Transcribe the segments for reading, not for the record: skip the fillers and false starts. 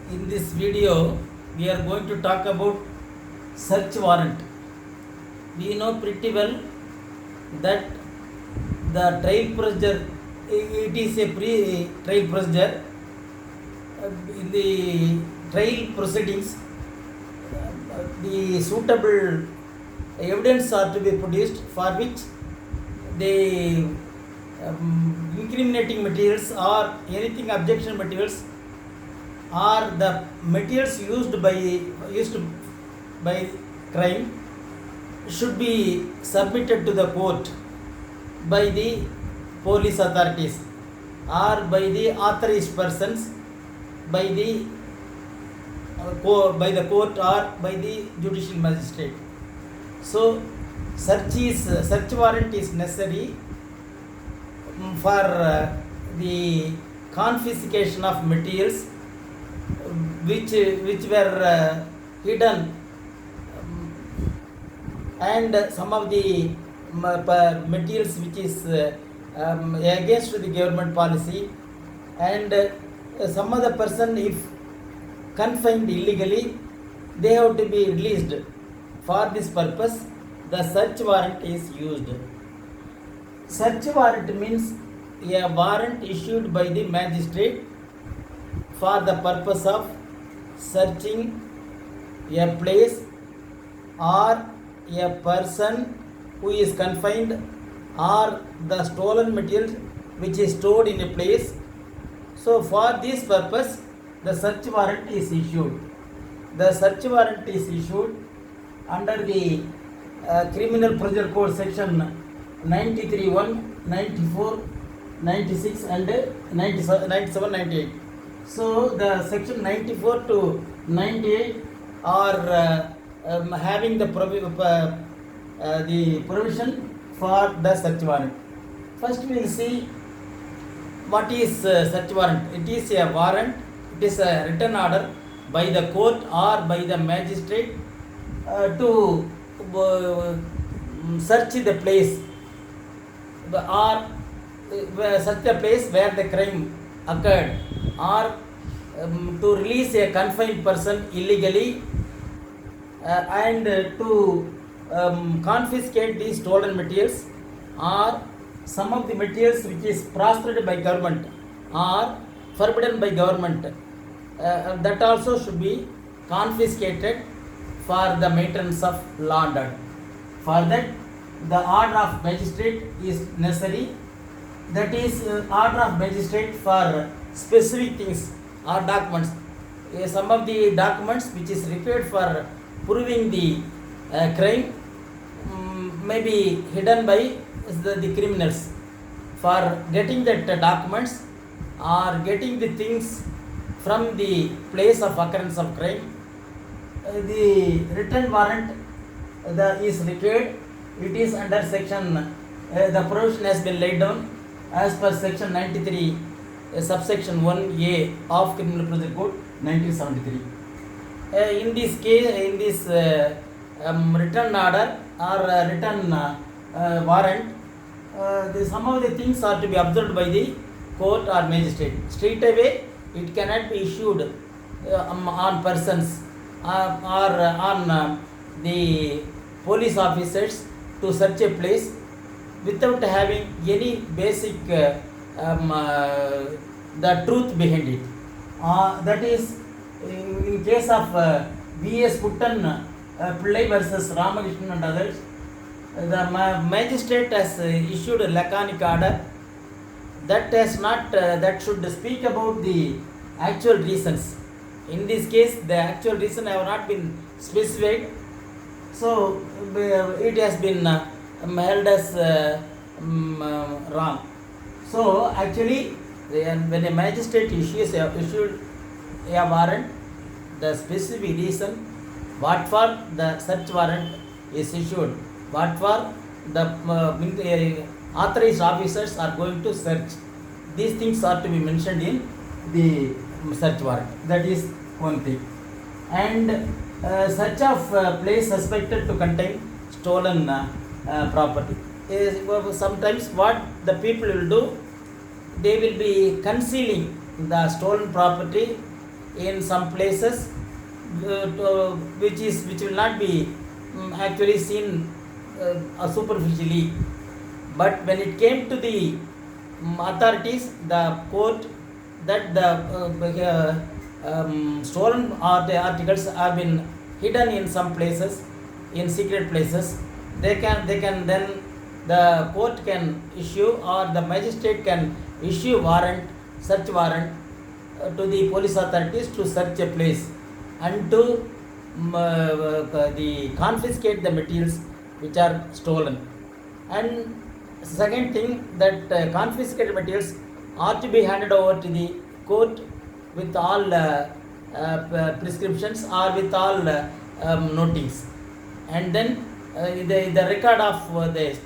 In this video, we are going to talk about search warrant. We know pretty well that the trial procedure, it is a pre-trial procedure. In the trial proceedings, the suitable evidence are to be produced, for which the incriminating materials or anything objection materials are the materials used by crime should be submitted to the court by the police authorities or by the authorized persons by the court or by the judicial magistrate. So search warrant is necessary for the confiscation of materials which were hidden, and some of the materials which is against the government policy, and some other person if confined illegally, they have to be released. For this purpose, the search warrant is used. Search warrant means a warrant issued by the magistrate for the purpose of searching a place or a person who is confined or the stolen material which is stored in a place. So for this purpose, the search warrant is issued. The search warrant is issued under the Criminal Procedure Code section 93(1), 94, 96 and 97, 98. So the section 94 to 98 are having the provision for the search warrant. First we will see what is search warrant. It is a warrant. It is a written order by the court or by the magistrate to search the place or search the place where the crime occurred, or to release a confined person illegally, and to confiscate the stolen materials or some of the materials which is proscribed by government or forbidden by government, that also should be confiscated for the maintenance of law and order. For that, the order of magistrate is necessary. That is order of magistrate for specific things or documents. Some of the documents which is required for proving the crime may be hidden by the criminals. For getting that documents or getting the things from the place of occurrence of crime, the written warrant is required. It is under section, the provision has been laid down as per section 93 subsection 1A of Criminal Procedure Code 1973. In this case, in this written order or written warrant, some of the things are to be observed by the court or magistrate. Straight away, it cannot be issued on persons or on the police officers to search a place without having any basic the truth behind it. That is, in case of V.S. Puttan Pillai versus Ramakrishnan and others, the magistrate has issued a laconic order that has not that should speak about the actual reasons. In this case, the actual reason have not been specified, so it has been held as wrong. So actually, when a magistrate issued a warrant, the specific reason what for the search warrant is issued, what for the authorized officers are going to search, these things are to be mentioned in the search warrant. That is one thing. And search of place suspected to contain stolen property. Sometimes what the people will do, they will be concealing the stolen property in some places which will not be actually seen superficially. But when it came to the authorities, the court, that the stolen or the articles have been hidden in some places, in secret places, they can then the court can issue, or the magistrate can issue warrant, search warrant to the police authorities to search a place and to the confiscate the materials which are stolen. And second thing, that confiscated materials are to be handed over to the court with all prescriptions or with all notice, and then the record of the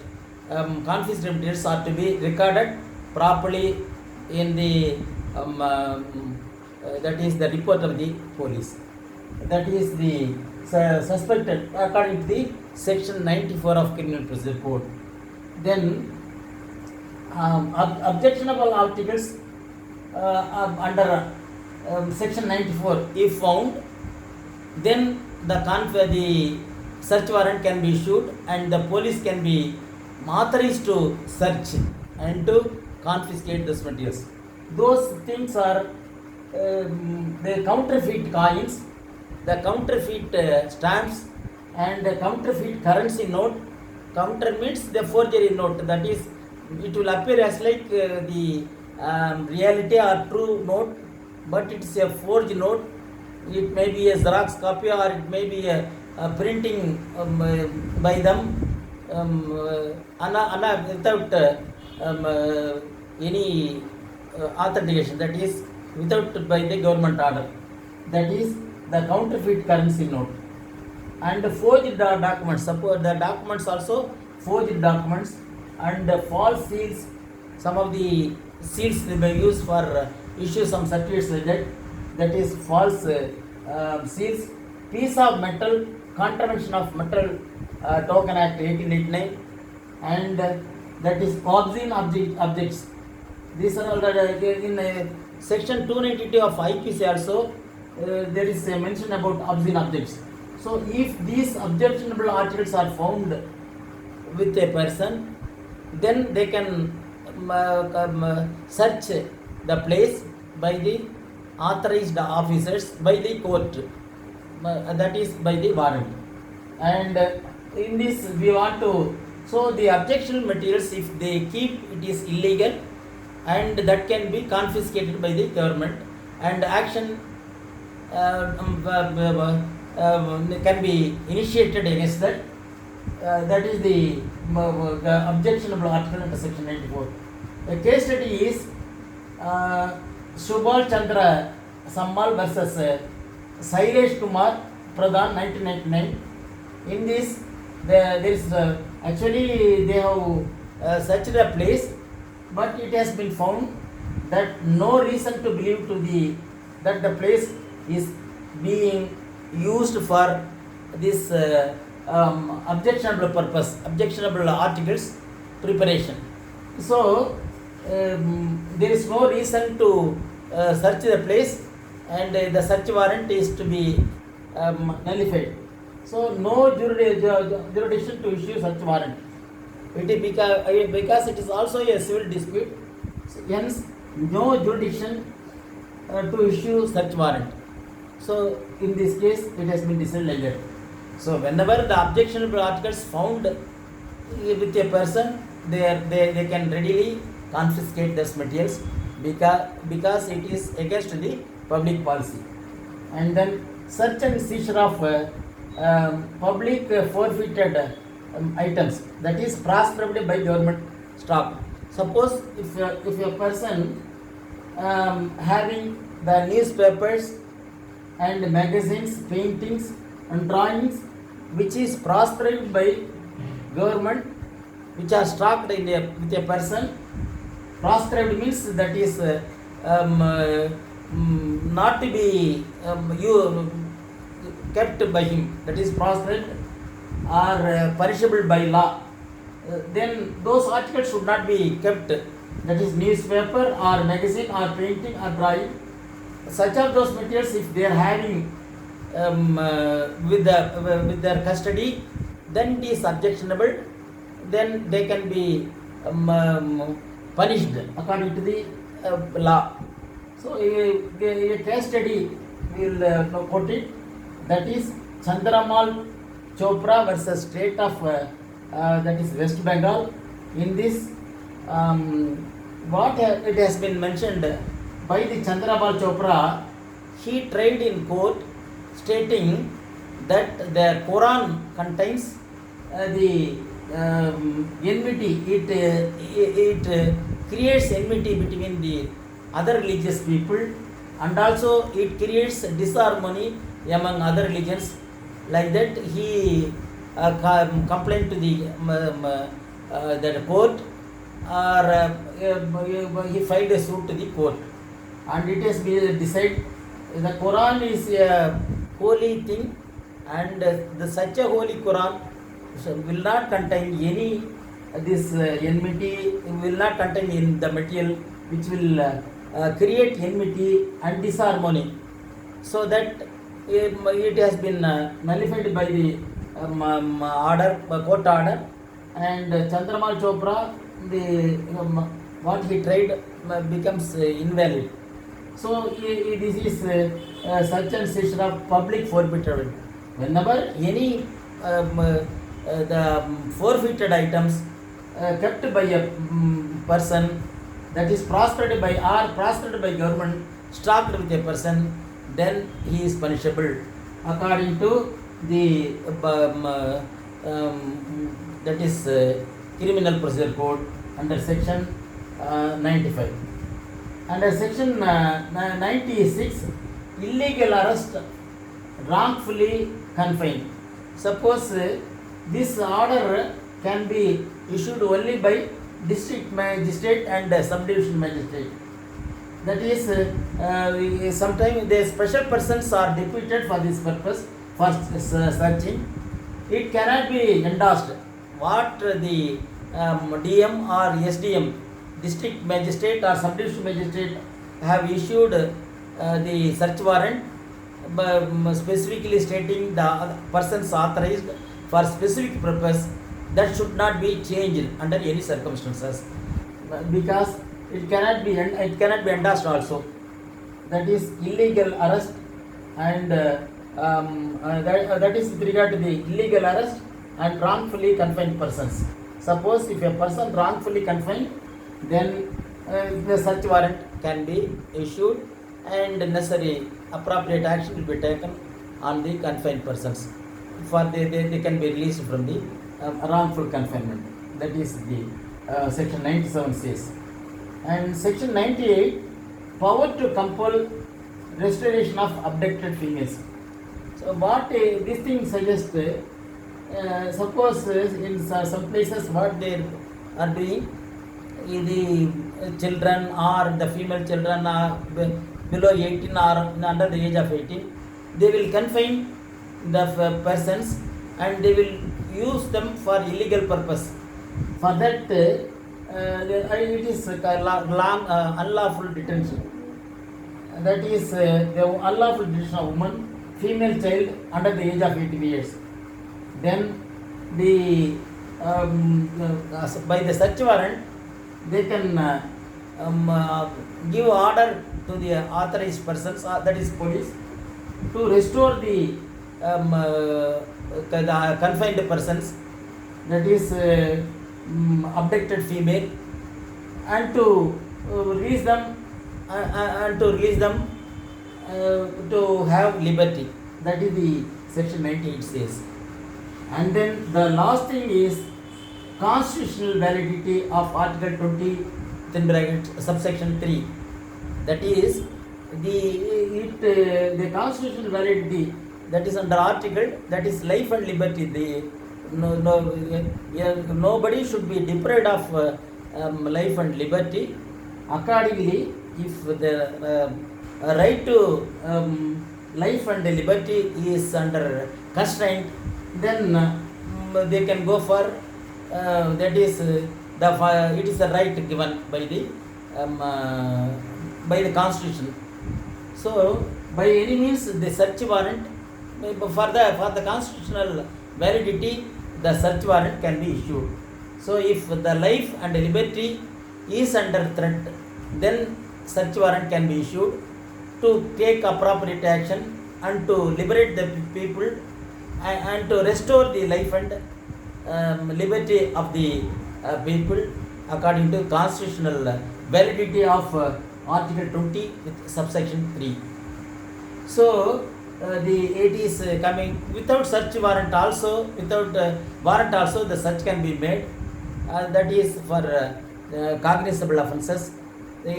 confiscated materials are to be recorded properly in the that is the report of the police. That is the suspected according to the section 94 of Criminal Procedure Code. Then objectionable articles under section 94 if found, then the search warrant can be issued and the police can be authorized to search and to confiscate those materials. Those things are the counterfeit coins, the counterfeit stamps, and the counterfeit currency note. Counter means the forgery note, that is, it will appear as like the reality or true note, but it's a forged note. It may be a Xerox copy, or it may be a printing by them without any authentication, that is without by the government order. That is the counterfeit currency note. And forged documents, suppose the documents also forged documents, and false seals. Some of the seals they may use for issue some certificates like that, that is false seals. Piece of metal, contravention of Metal Token Act 1889, and that is obscene objects. These are all in section 292 of IPC also there is a mention about obscene objects. So if these objectionable articles are found with a person, then they can search the place by the authorized officers, by the court, that is by the warrant. And in this we want to, so the objectionable materials, if they keep, it is illegal, and that can be confiscated by the government, and action can be initiated against that. That is the objectionable article under section 94. The case study is Subhal Chandra Sammal versus Sailesh Kumar Pradhan 1999. In this there is actually they have searched a place, but it has been found that no reason to believe that the place is being used for this objectionable purpose, objectionable articles preparation. So there is no reason to search the place, and the search warrant is to be nullified. So no jurisdiction to issue such warrant. It is because it is also a civil dispute, hence no jurisdiction to issue such warrant. So in this case it has been decided like that. So whenever the objectionable articles found with a person, they can readily confiscate those materials because it is against the public policy. And then search and seizure of public forfeited items, that is proscribed by government stock. Suppose if a person having the newspapers and magazines, paintings and drawings which is proscribed by government, which are stocked with a person. Proscribed means that is not to be kept by him, that is proscribed or punishable by law. Then those articles should not be kept, that is newspaper or magazine or painting or drawing, such of those materials, if they are having with their custody, then it is objectionable. Then they can be punished according to the law. So a case study we will quote it. That is Chandramal Chopra versus State of that is West Bengal. In this, what it has been mentioned by the Chandramal Chopra, he tried in court stating that the Quran contains the enmity. It creates enmity between the other religious people, and also it creates disharmony among other religions. Like that, he complained to the court, or he filed a suit to the court, and it has been decided the Quran is a holy thing, and such a holy Quran will not contain any this enmity, will not contain in the material which will create enmity and disharmony. So that it has been nullified by the court order, and Chandramal Chopra, the what he tried becomes invalid. So this is such and such of public forfeiture. Whenever any the forfeited items kept by a person, that is prospered by government, stocked with a person, then he is punishable according to the that is Criminal Procedure Code under section 95. Under section 96, illegal arrest, wrongfully confined. Suppose this order can be issued only by district magistrate and subdivision magistrate. That is, sometimes the special persons are deputed for this purpose, for searching. It cannot be endorsed. What the DM or SDM, district magistrate or subdivision magistrate, have issued the search warrant, specifically stating the persons authorized for specific purpose, that should not be changed under any circumstances, because it cannot be endorsed also. That is illegal arrest, and that is with regard to the illegal arrest and wrongfully confined persons. Suppose if a person wrongfully confined, then the search warrant can be issued, and necessary appropriate action will be taken on the confined persons, for they can be released from the wrongful confinement. That is the section 97 says. And section 98, power to compel restoration of abducted females. So what this thing suggests, suppose in some places what they are doing, the children or the female children are below 18 or under the age of 18, they will confine the persons and they will use them for illegal purpose. For that, it is unlawful detention. That is the unlawful detention of woman, female child under the age of 18 years. Then the by the search warrant, they can give order to the authorized persons, that is police, to restore the confined persons, that is abducted female, and to release them to have liberty. That is the section 98 says. And then the last thing is constitutional validity of article 20 subsection 3. That is the constitutional validity, that is under article, that is life and liberty. Nobody should be deprived of life and liberty. Accordingly, if the right to life and liberty is under constraint, then they can go for that is it is a right given by the constitution. So by any means the search warrant for the constitutional validity, the search warrant can be issued. So if the life and liberty is under threat, then search warrant can be issued to take appropriate action and to liberate the people and to restore the life and liberty of the people according to constitutional validity of Article 20 with subsection 3. So it is coming without search warrant also, without warrant also the search can be made. That is for cognizable offences.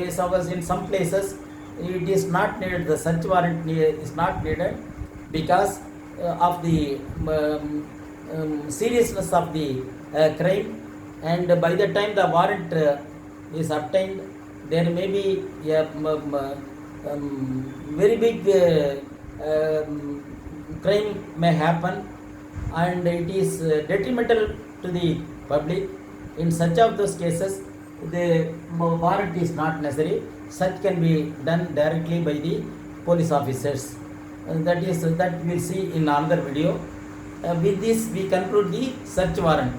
Suppose in some places it is not needed, the search warrant is not needed because of the seriousness of the crime, and by the time the warrant is obtained, there may be a very big crime may happen, and it is detrimental to the public. In such of those cases, the warrant is not necessary. Such can be done directly by the police officers. That we'll see in another video. With this we conclude the search warrant.